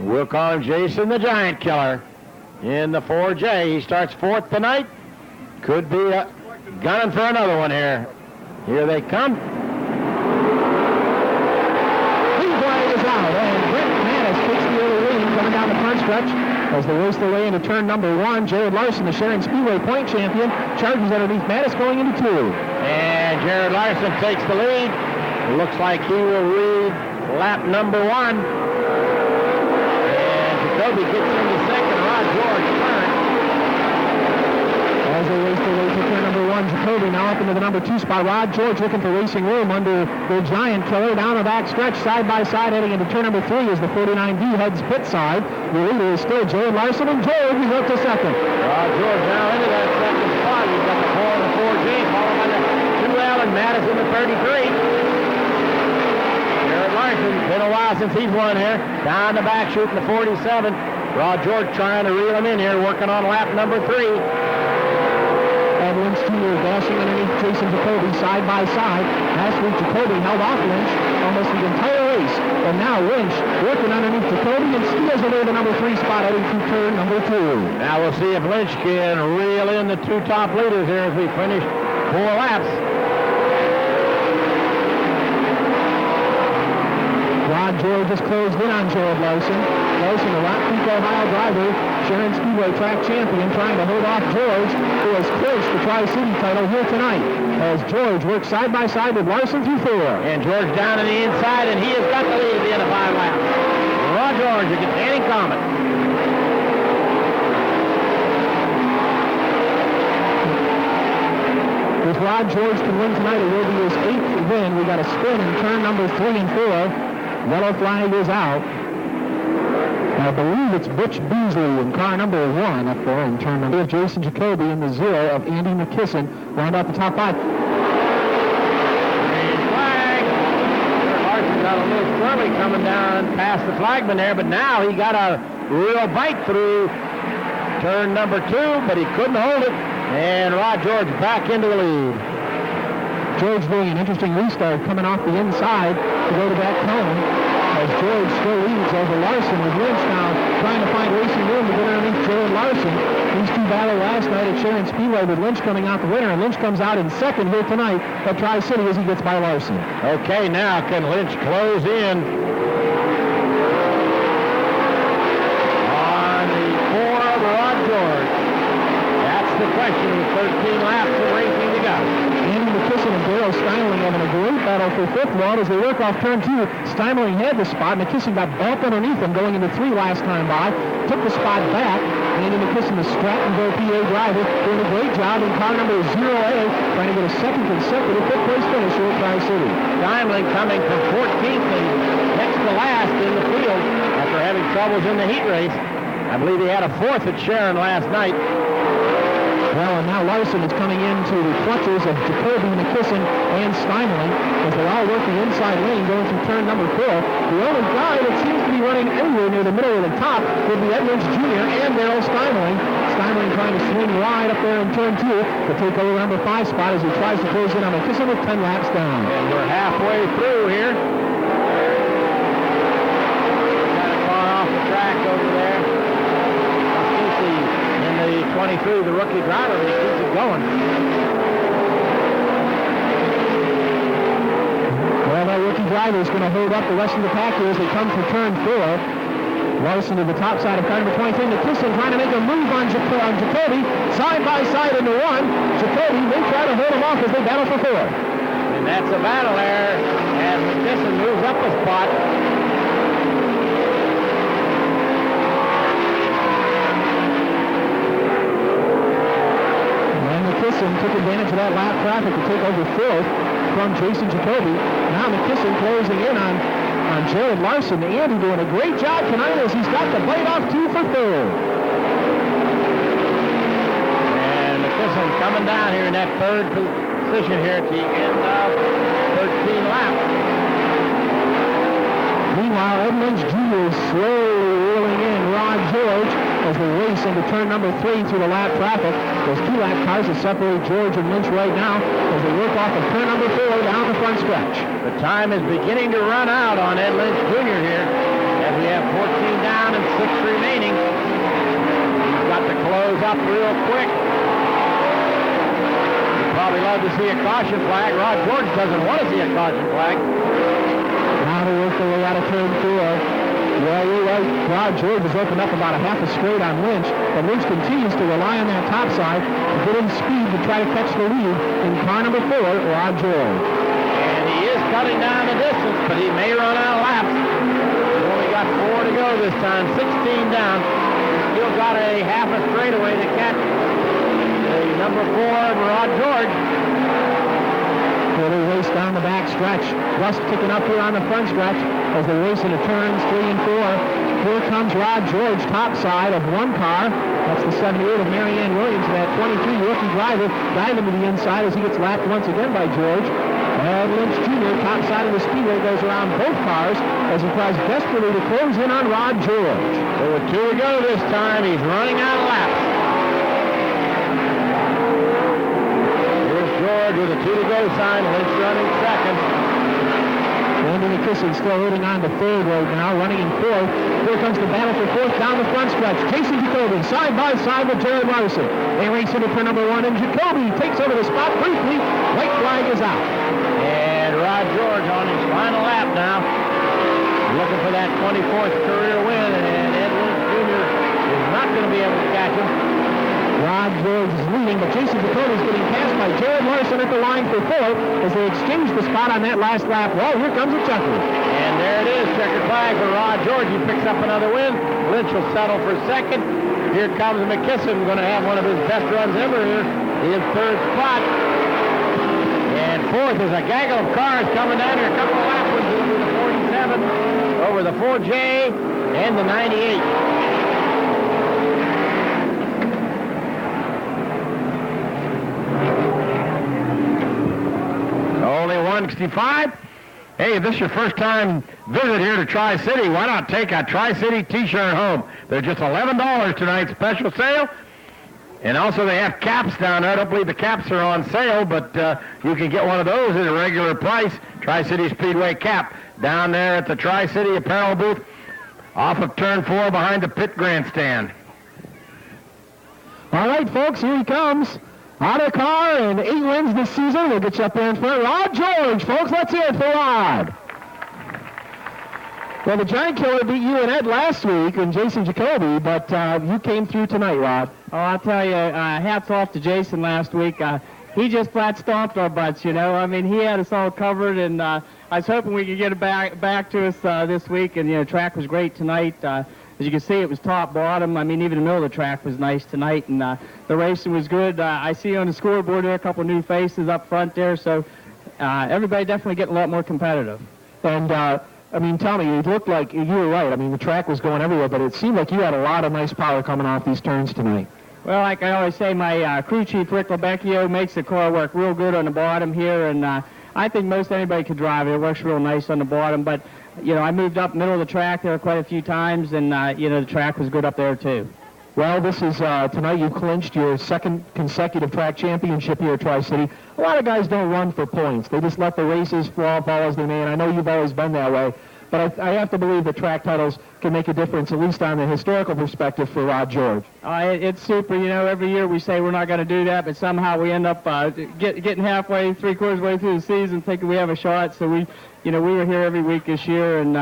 We'll call him Jason the Giant Killer in the 4J. He starts fourth tonight. Could be gunning for another one here. Here they come. Speedway is out, and Brent Mattis takes the early lead coming down the front stretch as they race their way into turn number 1. Jared Larson, the Sharon Speedway point champion, charges underneath Mattis going into 2. And Jared Larson takes the lead. It looks like he will lead lap number 1. And Jacoby gets into second. Rod George third. As they race their way to turn number 1, Jacoby now up into the number 2 spot. Rod George looking for racing room under the Giant Killer. Down the back stretch, side by side, heading into turn number 3 as the 49D heads pit side. The leader is still Jared Larson, and George is up to second. Rod George now into that second spot. We've got the 4 and the 4J, followed by the 2L and Mattis in the 33. Jared Larson, been a while since he's won here. Down the back, shooting the 47. Rod George trying to reel him in here, working on lap number 3. And Lynch Jr. dashing underneath Jason Jacoby side by side. Last week, Jacoby held off Lynch almost the entire race. But now Lynch working underneath Jacoby and steals away the number 3 spot heading to turn number 2. Now we'll see if Lynch can reel in the 2 top leaders here as we finish 4 laps. Rod George has closed in on Jared Larson. Larson, the Rock Creek, Ohio driver, Sharon Speedway track champion, trying to hold off George, who has clinched the Tri-City title here tonight, as George works side by side with Larson through 4. And George down on the inside, and he has got the lead at the end of 5 laps. Rod George, you can Danny Comet. If Rod George can win tonight, it will be his 8th win. We got a spin in turn number 3 and 4. Yellow flag is out. I believe it's Butch Beasley in car number 1 up there in turn number. Jason Jacoby in the 0 of Andy McKisson round out the top 5. Green flag. Larson got a little squirrely coming down past the flagman there, but now he got a real bite through turn number 2, but he couldn't hold it. And Rod George back into the lead. George doing an interesting restart coming off the inside to go to that cone as George still leads over Larson with Lynch now trying to find racing room to get underneath Jared Larson. These 2 battled last night at Sharon Speedway with Lynch coming out the winner, and Lynch comes out in second here tonight at Tri-City as he gets by Larson. Okay, now can Lynch close in on the 4 of Rod George? That's the question with 13 laps of racing to go. Andy McKisson and Darryl Steinling having a great battle for 5th wall as they work off turn 2. Steinling had the spot. McKisson got bumped underneath him going into 3 last time by. Took the spot back. Andy McKisson, the Strattonville PA driver, doing a great job in car number 0A, trying to get a second consecutive 5th place finish here at Tri-City. Steinling coming from 14th and next to last in the field after having troubles in the heat race. I believe he had a 4th at Sharon last night. Well, and now Larson is coming into the clutches of Jacoby, McKisson, and Steinling as they're all working inside lane going through turn number 4. The only guy that seems to be running anywhere near the middle of the top would be Edmonds Jr. and Darryl Steinling. Steinling trying to swing wide up there in turn 2 to take over number 5 spot as he tries to close in on McKisson with 10 laps down. And we're halfway through here. Got a car off the track over there. 23, the rookie driver, he keeps it going. Well, that rookie driver is going to hold up the rest of the pack here as they come for turn 4. Larson to the top side of car number 23. McKisson trying to make a move on Jacoby. Side by side into 1. Jacoby may try to hold him off as they battle for 4. And that's a battle there as McKisson moves up a spot. Took advantage of that lap traffic to take over 4th from Jason Jacoby. Now McKisson closing in on Jared Larson. Andy doing a great job tonight as he's got the blade off 2 for 3rd. And McKisson coming down here in that 3rd position here at the end of 13 laps. Meanwhile, Edmonds Jr. is slowly reeling in Rod George as they race into turn number 3 through the lap traffic. There's 2 lap cars that separate George and Lynch right now as they work off of turn number 4 down the front stretch. The time is beginning to run out on Ed Lynch Jr. here as we have 14 down and blows up real quick. You'd probably love to see a caution flag. Rod George doesn't want to see a caution flag. Now they work their way out of turn 4. Well, you're right. Rod George has opened up about a half a straight on Lynch, but Lynch continues to rely on that top side to get in speed to try to catch the lead in car number 4, Rod George. And he is cutting down the distance, but he may run out of laps. He's only got 4 to go this time, 16 down. Still got a half a straightaway to catch the number 4, Rod George. They race down the back stretch. Rust kicking up here on the front stretch as they race into turns 3 and 4. Here comes Rod George, top side of one car. That's the 78 of Marianne Williams, and that 23 rookie driver diving to the inside as he gets lapped once again by George. And Lynch Jr., top side of the speedway, goes around both cars as he tries desperately to close in on Rod George. So with 2 to go this time, he's running out of laps. George with a 2 to go sign. Lynch running second. Andy McKisson still holding on to 3rd right now, running in 4th. Here comes the battle for 4th down the front stretch. Jason Jacoby side by side with Jared Larson. They race into turn number 1, and Jacoby takes over the spot briefly. White flag is out. And Rod George on his final lap now, looking for that 24th career win, and Ed Lynch Jr. is not going to be able to catch him. Rod George is leading, but Jason Dakota is getting passed by Jared Larson at the line for 4th as they exchange the spot on that last lap. Well, here comes a checker. And there it is, checkered flag for Rod George. He picks up another win. Lynch will settle for second. Here comes McKisson, going to have one of his best runs ever here in 3rd spot. And 4th is a gaggle of cars coming down here. A couple of lap ones over the 47, over the 4J, and the 98. Only 165. Hey, if this is your first time visit here to Tri-City, why not take a Tri-City t-shirt home? They're just $11 tonight, special sale. And also they have caps down there. I don't believe the caps are on sale, but you can get one of those at a regular price. Tri-City Speedway cap down there at the Tri-City apparel booth off of turn 4 behind the pit grandstand. All right, folks, here he comes. Out of the car and 8 wins this season. We'll get you up there in front. Rod George, folks. Let's hear it for Rod. Well, the Giant Killer beat you and Ed last week and Jason Jacoby, but you came through tonight, Rod. Oh, I'll tell you, hats off to Jason last week. He just flat stomped our butts, you know. I mean, he had us all covered, and I was hoping we could get it back to us this week, and, you know, track was great tonight. As you can see, it was top, bottom. I mean, even the middle of the track was nice tonight, and the racing was good. I see on the scoreboard there a couple new faces up front there, so everybody definitely getting a lot more competitive. And, I mean, tell me, it looked like you were right. I mean, the track was going everywhere, but it seemed like you had a lot of nice power coming off these turns tonight. Well, like I always say, my crew chief, Rick Lebecchio, makes the car work real good on the bottom here, and I think most anybody could drive it. It works real nice on the bottom, but you know, I moved up middle of the track there quite a few times, and, you know, the track was good up there, too. Well, this is, tonight you clinched your 2nd consecutive track championship here at Tri-City. A lot of guys don't run for points. They just let the races fall as they may, and I know you've always been that way. But I have to believe that track titles can make a difference, at least on the historical perspective for Rod George. It's super. You know, every year we say we're not going to do that, but somehow we end up getting halfway, 3/4 way through the season thinking we have a shot. So we were here every week this year, and,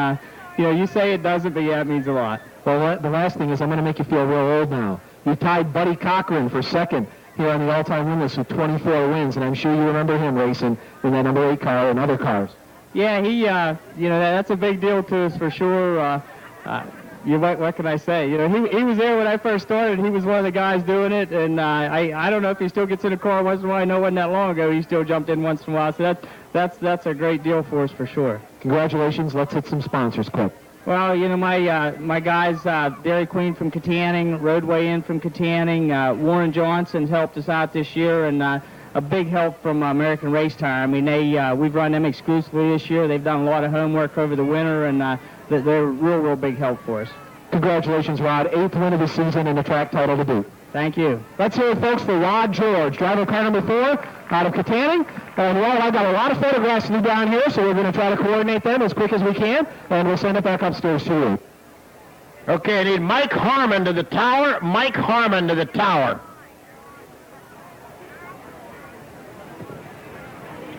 you know, you say it doesn't, but yeah, it means a lot. Well, the last thing is I'm going to make you feel real old now. You tied Buddy Cochran for 2nd here on the all-time win list with 24 wins, and I'm sure you remember him racing in that number 8 car and other cars. Yeah, he, you know, that's a big deal to us for sure. What can I say? You know, he was there when I first started. He was one of the guys doing it, and I don't know if he still gets in a car once in a while. I know it wasn't that long ago. He still jumped in once in a while, so that's a great deal for us for sure. Congratulations. Let's hit some sponsors quick. Well, you know, my guys, Dairy Queen from Katanning, Roadway Inn from Katanning, Warren Johnson's helped us out this year, and a big help from American Race Tire. I mean, we've run them exclusively this year. They've done a lot of homework over the winter, and they're real big help for us. Congratulations, Rod. 8th win of the season and a track title to boot. Thank you. Let's hear it, folks, for Rod George, driver car number 4 out of Katanning. And, well, I've got a lot of photographs to do down here, so we're going to try to coordinate them as quick as we can, and we'll send it back upstairs to you. Okay, I need Mike Harmon to the tower. Mike Harmon to the tower.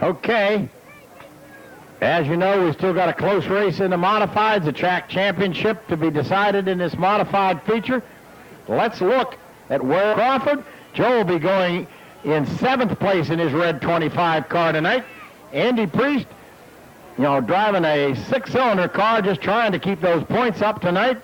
Okay. As you know, we still got a close race in the modifieds, the track championship to be decided in this modified feature. Let's look at where Crawford. Joe will be going in 7th place in his red 25 car tonight. Andy Priest, driving a 6-cylinder car, just trying to keep those points up tonight.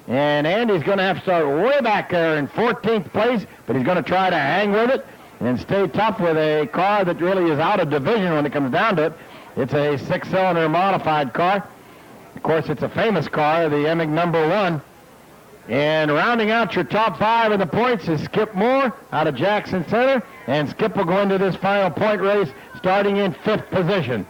And Andy's going to have to start way back there in 14th place, but he's going to try to hang with it and stay tough with a car that really is out of division when it comes down to it. It's a 6-cylinder modified car. Of course, it's a famous car, the Emig number 1. And rounding out your top 5 in the points is Skip Moore out of Jackson Center. And Skip will go into this final point race starting in 5th position.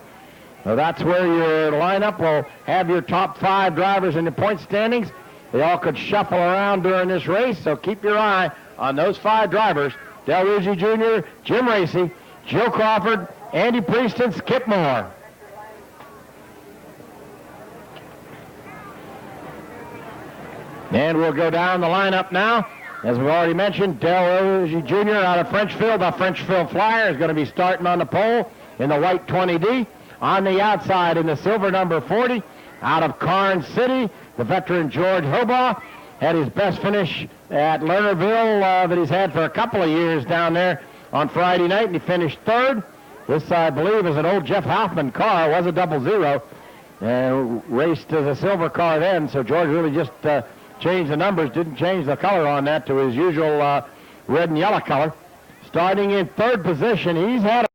So that's where your lineup will have your top 5 drivers in the point standings. They all could shuffle around during this race, so keep your eye on those 5 drivers. Del Ruzzi Jr., Jim Racy, Joe Crawford, Andy Priest, and Skip Moore. And we'll go down the lineup now. As we've already mentioned, Del Ruzzi Jr. out of Frenchfield. The Frenchfield Flyer is going to be starting on the pole in the white 20D. On the outside in the silver number 40, out of Karn City, the veteran George Hobaugh had his best finish at Lernerville that he's had for a couple of years down there on Friday night, and he finished 3rd. This, I believe, is an old Jeff Hoffman car. It was a 00, and raced as a silver car then, so George really just changed the numbers, didn't change the color on that to his usual red and yellow color. Starting in 3rd position, he's had